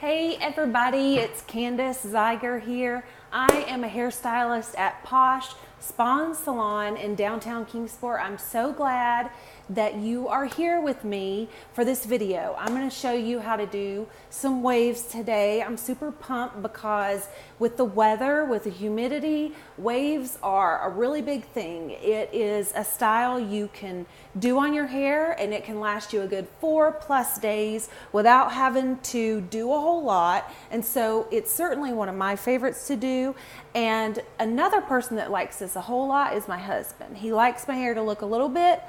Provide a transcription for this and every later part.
Hey everybody, it's Candace Zeiger here. I am a hairstylist at Posh Spa Salon in downtown Kingsport. I'm so glad that you are here with me for this video. I'm going to show you how to do some waves today. I'm super pumped because with the weather, with the humidity, waves are a really big thing. It is a style you can do on your hair and it can last you a good 4+ days without having to do a whole lot. And so it's certainly one of my favorites to do. And another person that likes this a whole lot is my husband. He likes my hair to look a little bit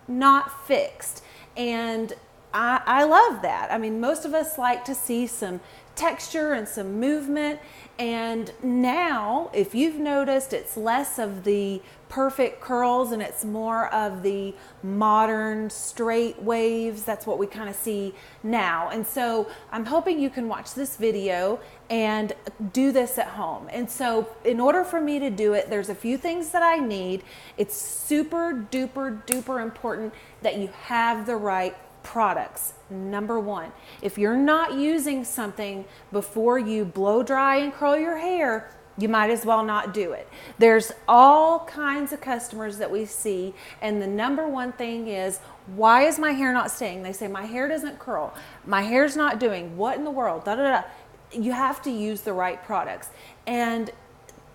not fixed, and I love that. I mean, most of us like to see some texture and some movement, and now if you've noticed, it's less of the perfect curls and it's more of the modern straight waves. That's what we kind of see now. And so I'm hoping you can watch this video and do this at home. And so in order for me to do it, there's a few things that I need. It's super duper important that you have the right products. Number one, if you're not using something before you blow dry and curl your hair, you might as well not do it. There's all kinds of customers that we see, and the number one thing is, why is my hair not staying? They say, my hair doesn't curl, my hair's not doing, what in the world, da da da. You have to use the right products. And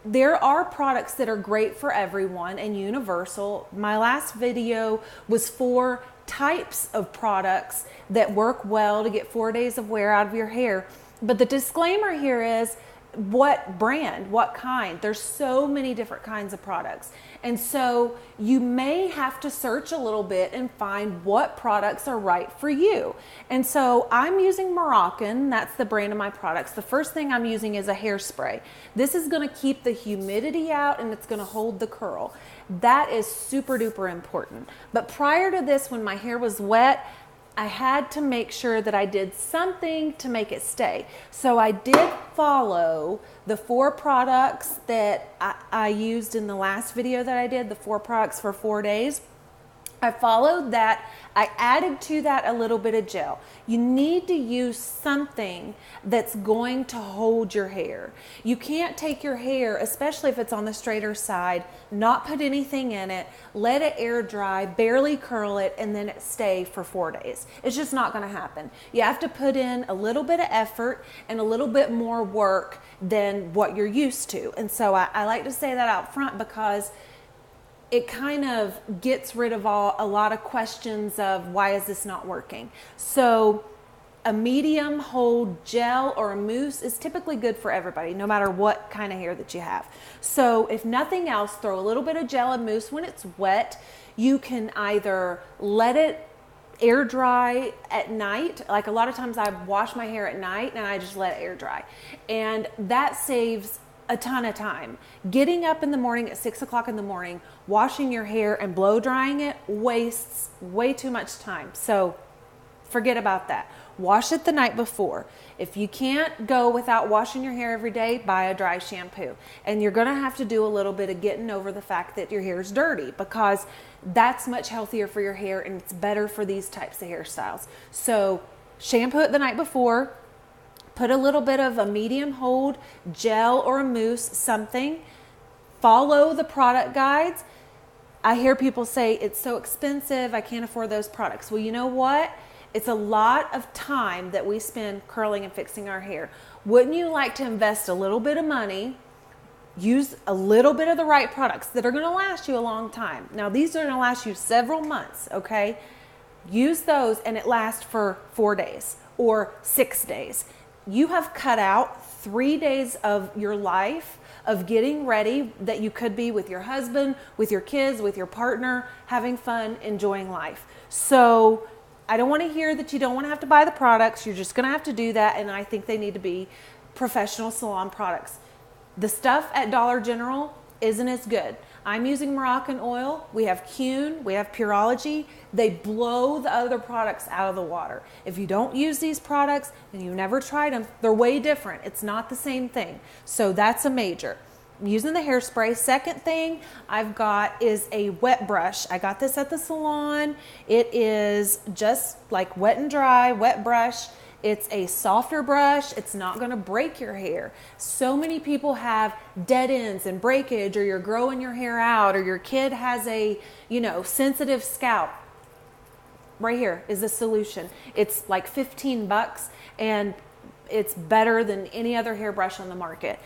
there are products that are great for everyone and universal. My last video was 4 types of products that work well to get 4 days of wear out of your hair. But the disclaimer here is, what brand, what kind? There's so many different kinds of products. And so you may have to search a little bit and find what products are right for you. And so I'm using Moroccan, that's the brand of my products. The first thing I'm using is a hairspray. This is gonna keep the humidity out and it's gonna hold the curl. That is super duper important. But prior to this, when my hair was wet, I had to make sure that I did something to make it stay. So I did follow the 4 products that I used in the last video that I did, the 4 products for 4 days. I followed that. I added to that a little bit of gel. You need to use something that's going to hold your hair. You can't take your hair, especially if it's on the straighter side, not put anything in it, let it air dry, barely curl it, and then it stay for 4 days. It's just not gonna happen. You have to put in a little bit of effort and a little bit more work than what you're used to. And so I like to say that out front because it kind of gets rid of a lot of questions of why is this not working. So a medium hold gel or a mousse is typically good for everybody, no matter what kind of hair that you have. So if nothing else, throw a little bit of gel and mousse when it's wet. You can either let it air dry at night. Like a lot of times I wash my hair at night and I just let it air dry. And that saves a ton of time. Getting up in the morning at 6 o'clock in the morning, washing your hair and blow drying it wastes way too much time. So forget about that. Wash it the night before. If you can't go without washing your hair every day, buy a dry shampoo. And you're gonna have to do a little bit of getting over the fact that your hair is dirty, because that's much healthier for your hair and it's better for these types of hairstyles. So shampoo it the night before. Put a little bit of a medium hold gel or a mousse, something. Follow the product guides. I hear people say it's so expensive, I can't afford those products. Well, you know what? It's a lot of time that we spend curling and fixing our hair. Wouldn't you like to invest a little bit of money, use a little bit of the right products that are gonna last you a long time? Now, these are gonna last you several months, okay? Use those and it lasts for 4 days or 6 days. You have cut out 3 days of your life of getting ready that you could be with your husband, with your kids, with your partner, having fun, enjoying life. So I don't want to hear that you don't want to have to buy the products. You're just going to have to do that. And I think they need to be professional salon products. The stuff at Dollar General isn't as good. I'm using Moroccan oil. We have Cune, we have Pureology. They blow the other products out of the water. If you don't use these products and you've never tried them, they're way different. It's not the same thing. So that's a major. I'm using the hairspray. Second thing I've got is a wet brush. I got this at the salon. It is just like wet and dry, wet brush. It's a softer brush. It's not going to break your hair. So many people have dead ends and breakage, or you're growing your hair out, or your kid has a, sensitive scalp. Right here is the solution. It's like 15 bucks and it's better than any other hairbrush on the market.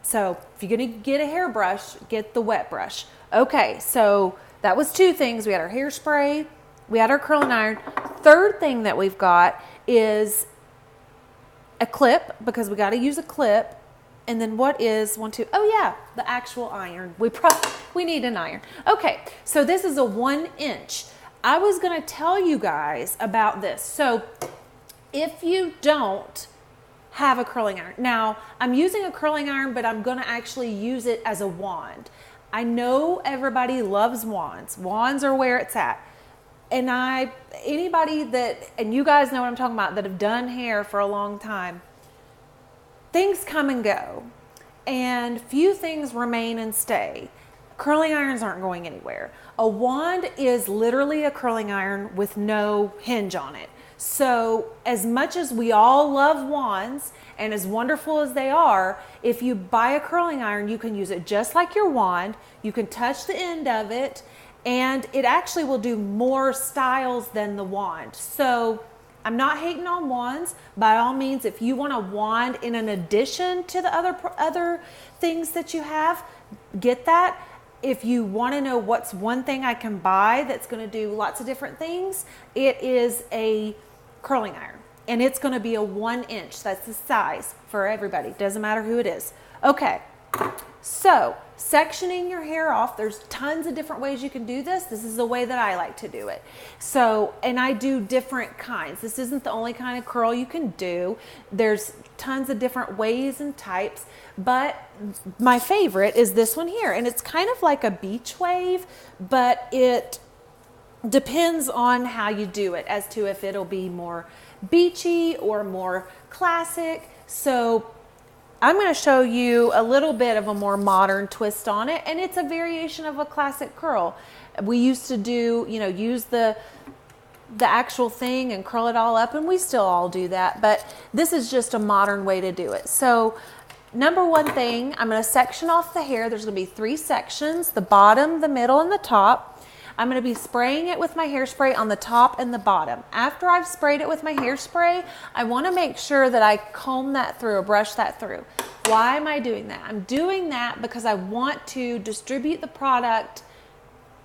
So if you're going to get a hairbrush, get the wet brush. Okay, so that was two things. We had our hairspray, we had our curling iron. Third thing that we've got is a clip, because we got to use a clip. And then what is oh yeah, the actual iron. We need an iron. Okay, so this is a 1 inch. I was going to tell you guys about this. So if you don't have a curling iron, now I'm using a curling iron, but I'm going to actually use it as a wand. I know everybody loves wands. Wands are where it's at. And anybody and you guys know what I'm talking about, that have done hair for a long time, things come and go, and few things remain and stay. Curling irons aren't going anywhere. A wand is literally a curling iron with no hinge on it. So as much as we all love wands, and as wonderful as they are, if you buy a curling iron, you can use it just like your wand. You can touch the end of it, and it actually will do more styles than the wand. So I'm not hating on wands. By all means, if you want a wand in an addition to the other things that you have, get that. If you want to know what's one thing I can buy that's going to do lots of different things, it is a curling iron, and it's going to be a 1 inch. That's the size for everybody. Doesn't matter who it is. Okay, so sectioning your hair off, there's tons of different ways you can do this. This is the way that I like to do it. So, and I do different kinds. This isn't the only kind of curl you can do. There's tons of different ways and types, but my favorite is this one here, and it's kind of like a beach wave, but it depends on how you do it as to if it'll be more beachy or more classic. So I'm going to show you a little bit of a more modern twist on it, and it's a variation of a classic curl. We used to do, use the actual thing and curl it all up, and we still all do that, but this is just a modern way to do it. So number one thing, I'm going to section off the hair. There's going to be 3 sections, the bottom, the middle, and the top. I'm going to be spraying it with my hairspray on the top and the bottom. After I've sprayed it with my hairspray, I want to make sure that I comb that through or brush that through. Why am I doing that? I'm doing that because I want to distribute the product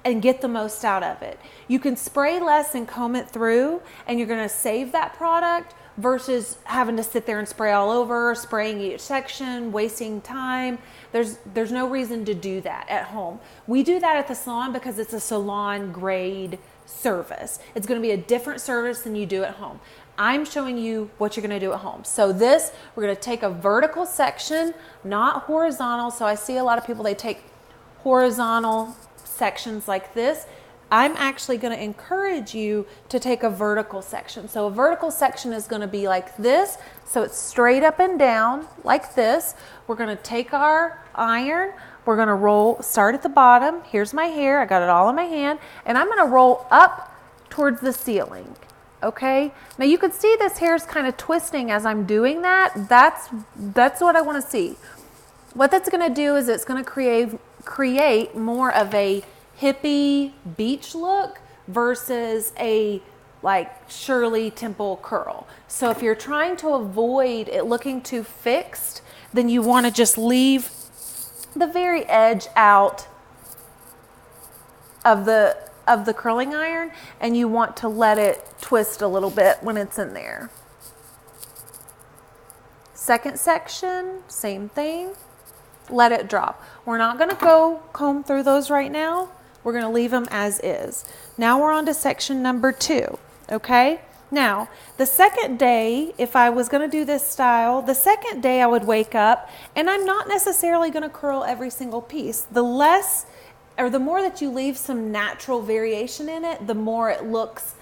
and get the most out of it. You can spray less and comb it through, and you're going to save that product versus having to sit there and spray all over, spraying each section, wasting time. There's no reason to do that at home. We do that at the salon because it's a salon grade service. It's going to be a different service than you do at home. I'm showing you what you're going to do at home. So this, we're going to take a vertical section, not horizontal. So I see a lot of people, they take horizontal sections like this. I'm actually going to encourage you to take a vertical section. So a vertical section is going to be like this. So it's straight up and down like this. We're going to take our iron. We're going to start at the bottom. Here's my hair. I got it all in my hand. And I'm going to roll up towards the ceiling. Okay. Now you can see this hair is kind of twisting as I'm doing that. That's what I want to see. What that's going to do is it's going to create more of a hippie beach look versus a like Shirley Temple curl. So if you're trying to avoid it looking too fixed, then you want to just leave the very edge out of the curling iron, and you want to let it twist a little bit when it's in there. Second section, same thing. Let it drop. We're not going to go comb through those right now. We're going to leave them as is. Now we're on to section number 2. Okay. Now the second day, if I was going to do this style, the second day I would wake up, and I'm not necessarily going to curl every single piece. The less or the more that you leave some natural variation in it, the more it looks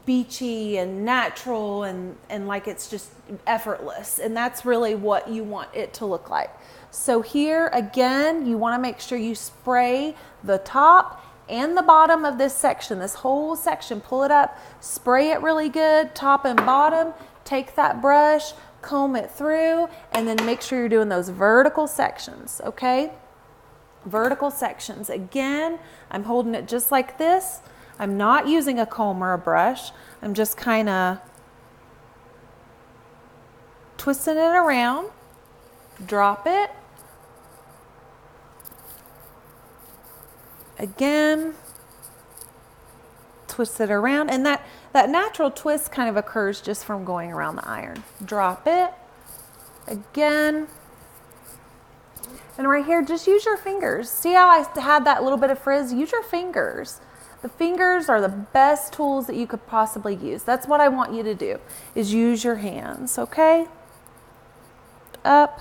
beachy and natural and like it's just effortless. And that's really what you want it to look like. So here again, you want to make sure you spray the top and the bottom of this section, this whole section. Pull it up, spray it really good, top and bottom, take that brush, comb it through, and then make sure you're doing those vertical sections, okay? Vertical sections. Again, I'm holding it just like this. I'm not using a comb or a brush. I'm just kind of twisting it around. Drop it. Again, twist it around, and that natural twist kind of occurs just from going around the iron. Drop it. Again. And right here, just use your fingers. See how I had that little bit of frizz? Use your fingers. The fingers are the best tools that you could possibly use. That's what I want you to do, is use your hands, okay? Up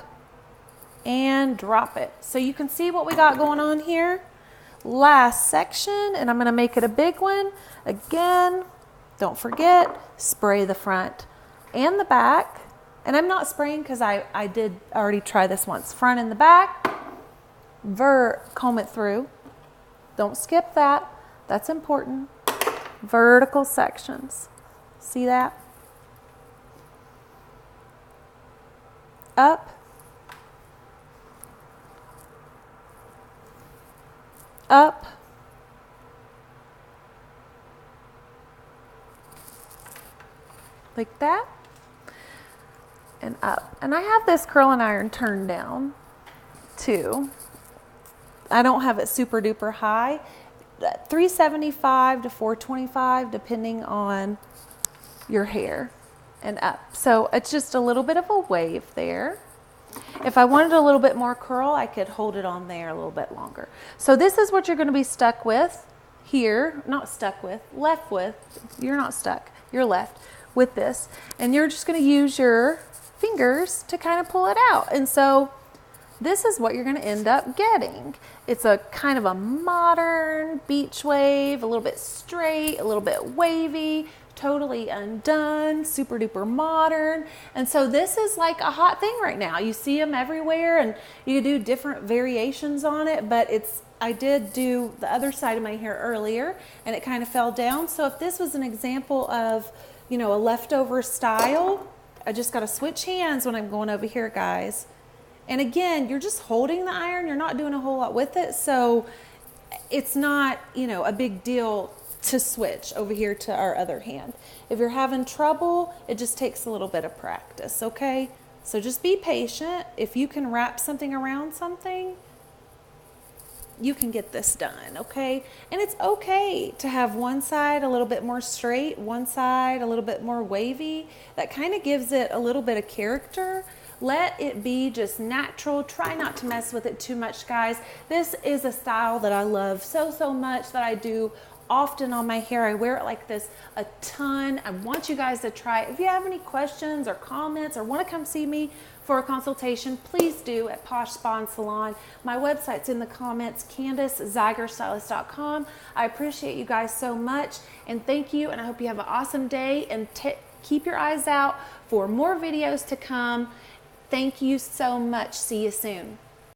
and drop it. So you can see what we got going on here. Last section, and I'm going to make it a big one. Again, don't forget, spray the front and the back. And I'm not spraying because I did already try this once. Front and the back, comb it through. Don't skip that. That's important. Vertical sections. See that? Up. Up. Like that. And up. And I have this curling iron turned down too. I don't have it super duper high. 375 to 425 depending on your hair, and up. So it's just a little bit of a wave there. If I wanted a little bit more curl, I could hold it on there a little bit longer. So this is what you're going to be stuck with here. Not stuck with, left with. You're not stuck. You're left with this. And you're just going to use your fingers to kind of pull it out. And so this is what you're going to end up getting. It's a kind of a modern beach wave, a little bit straight, a little bit wavy, totally undone, super duper modern. And so this is like a hot thing right now. You see them everywhere, and you do different variations on it, but I did do the other side of my hair earlier and it kind of fell down. So if this was an example of, you know, a leftover style, I just got to switch hands when I'm going over here, guys. And again, you're just holding the iron. You're not doing a whole lot with it. So it's not, you know, a big deal to switch over here to our other hand. If you're having trouble, it just takes a little bit of practice, okay? So just be patient. If you can wrap something around something, you can get this done, okay? And it's okay to have one side a little bit more straight, one side a little bit more wavy. That kind of gives it a little bit of character. Let it be just natural. Try not to mess with it too much, guys. This is a style that I love so much, that I do often on my hair. I wear it like this a ton. I want you guys to try it. If you have any questions or comments or want to come see me for a consultation, please do at Posh Spa and Salon. My website's in the comments, CandiceZeigerStylist.com. I appreciate you guys so much, and thank you, and I hope you have an awesome day, and keep your eyes out for more videos to come. Thank you so much. See you soon.